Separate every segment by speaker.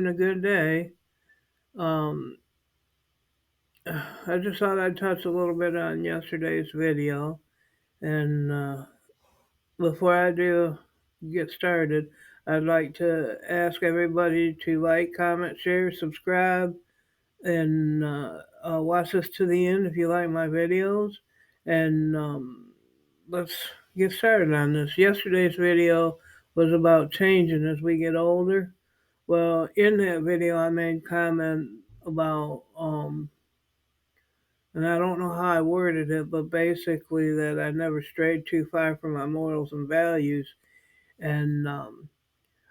Speaker 1: having a good day. Um, I just thought I'd touch a little bit on yesterday's video. And before I do get started, I'd like to ask everybody to like, comment, share, subscribe, and watch this to the end if you like my videos. And let's get started on this. Yesterday's video was about changing as we get older. Well, in that video, I made comment about, and I don't know how I worded it, but basically that I never strayed too far from my morals and values. And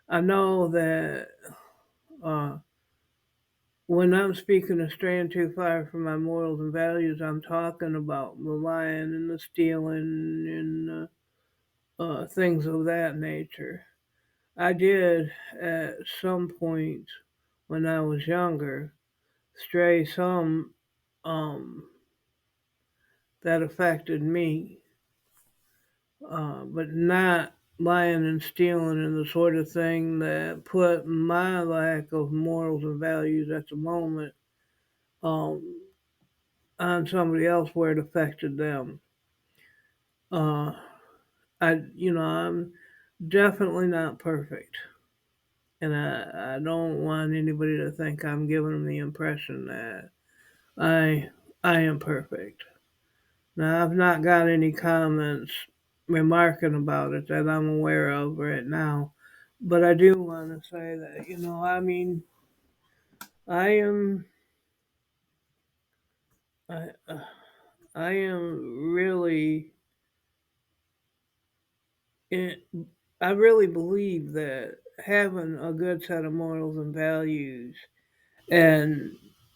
Speaker 1: I know that uh, when I'm speaking of straying too far from my morals and values, I'm talking about the lying and the stealing and things of that nature. I did at some point when I was younger stray some um, that affected me, but not lying and stealing and the sort of thing that put my lack of morals and values at the moment um, on somebody else where it affected them. Uh, I'm definitely not perfect, and I don't want anybody to think I'm giving them the impression that I I am perfect. Now, I've not got any comments remarking about it that I'm aware of right now, but I do want to say that, I am, I, I am really, in, I really believe that having a good set of morals and values and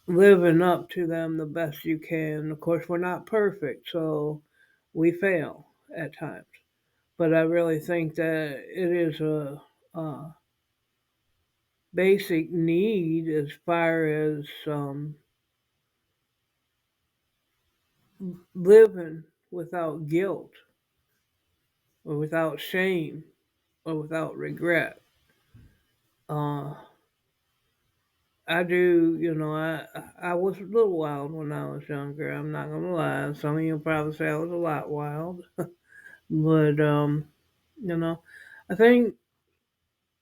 Speaker 1: living up to them the best you can. Of course, we're not perfect, so we fail at times. But I really think that it is a basic need as far as living without guilt or without shame or without regret. Uh, I do, I was a little wild when I was younger. I'm not gonna lie. Some of you probably say I was a lot wild, but you know, I think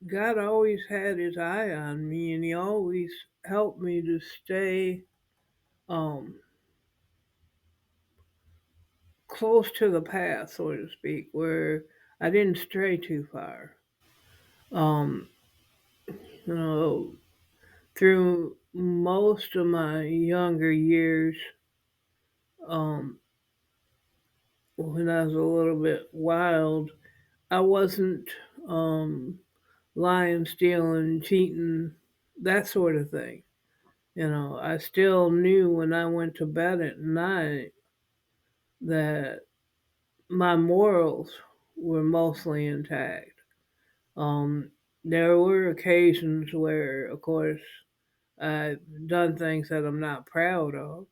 Speaker 1: God always had His eye on me, and He always helped me to stay um close to the path, so to speak, where I didn't stray too far. Um, you know, through most of my younger years, um, when I was a little bit wild, I wasn't um, lying, stealing, cheating, that sort of thing. I still knew when I went to bed at night that my morals were mostly intact. Um, there were occasions where, of course, I've done things that I'm not proud of,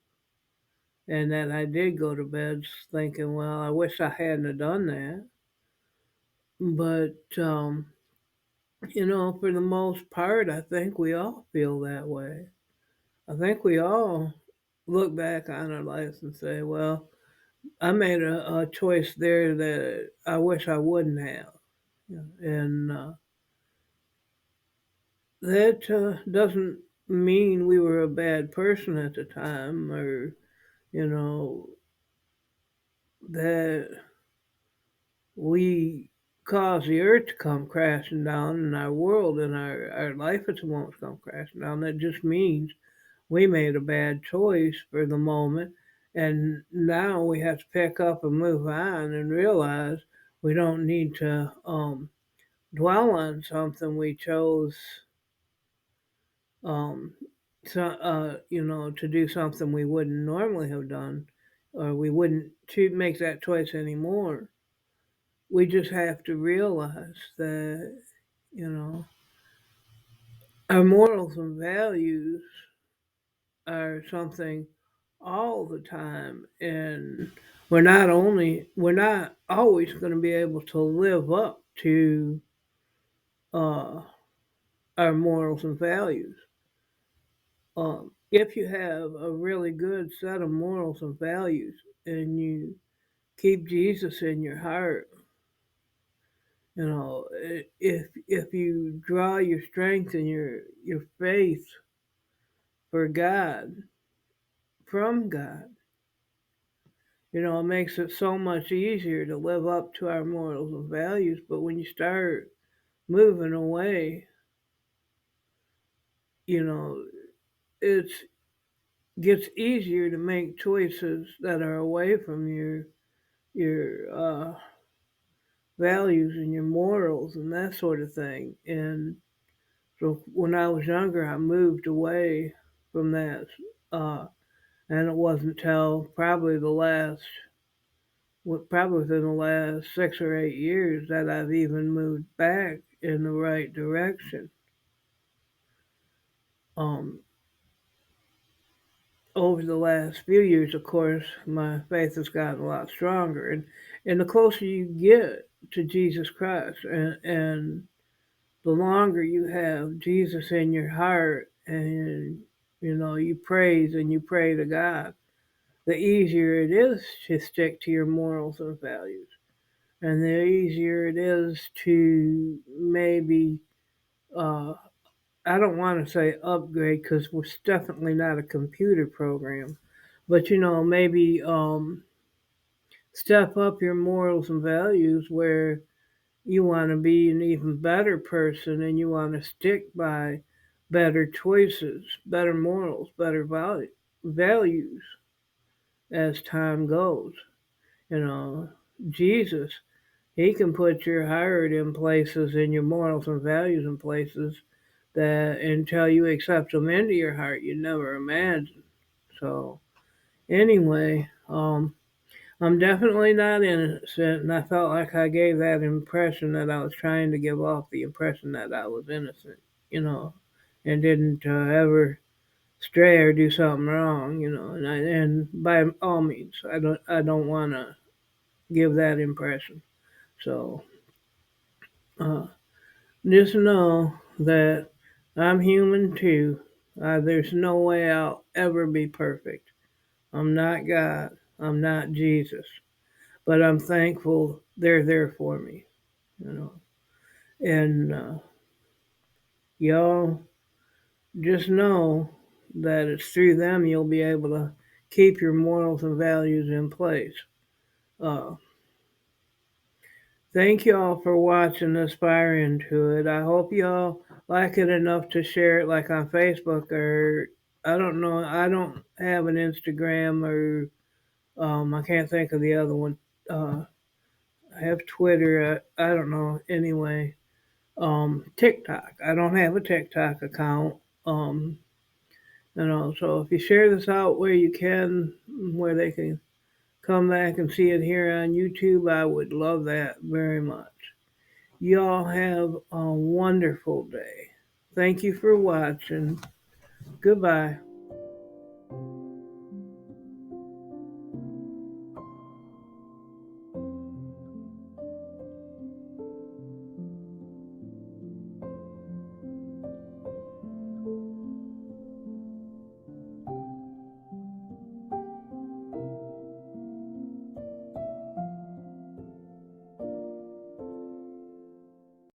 Speaker 1: and that I did go to bed thinking, well, I wish I hadn't have done that. But, for the most part, I think we all feel that way. I think we all look back on our lives and say, well, I made a choice there that I wish I wouldn't have. And that doesn't mean we were a bad person at the time or, you know, that we caused the earth to come crashing down and our world and our life at the moment come crashing down. That just means we made a bad choice for the moment. And now we have to pick up and move on and realize we don't need to dwell on something we chose um, to do something we wouldn't normally have done, or we wouldn't to make that choice anymore. We just have to realize that you know our morals and values are something all the time, and we're not always going to be able to live up to uh, our morals and values. If you have a really good set of morals and values and you keep Jesus in your heart, if you draw your strength and your faith for God from God, it makes it so much easier to live up to our morals and values. But when you start moving away, you know, it gets easier to make choices that are away from your values and your morals and that sort of thing. And so when I was younger, I moved away from that. Uh, and it wasn't till probably within the last 6 or 8 years that I've even moved back in the right direction. Um, Over the last few years, of course, my faith has gotten a lot stronger, and the closer you get to Jesus Christ, and the longer you have Jesus in your heart, and you praise and you pray to God, the easier it is to stick to your morals and values. And the easier it is to maybe, uh, I don't want to say upgrade because we're definitely not a computer program, but maybe step up your morals and values where you want to be an even better person and you want to stick by better choices, better morals, better values as time goes. You know, Jesus, he can put your heart in places and your morals and values in places that until you accept them into your heart, you never imagined. So, anyway, I'm definitely not innocent, and I felt like I gave that impression that I was trying to give off the impression that I was innocent, you know, and didn't ever stray or do something wrong, and by all means, I don't want to give that impression. So, uh, just know that I'm human too. There's no way I'll ever be perfect. I'm not God. I'm not Jesus. But I'm thankful they're there for me, you know. And y'all just know that it's through them you'll be able to keep your morals and values in place. Uh, Thank y'all for watching Aspire Into It. I hope y'all like it enough to share it like on Facebook or I don't know. I don't have an Instagram or I can't think of the other one. I have Twitter. I don't know. Anyway, TikTok. I don't have a TikTok account. Um, so if you share this out where you can, where they can come back and see it here on YouTube, I would love that very much. Y'all have a wonderful day. Thank you for watching. Goodbye.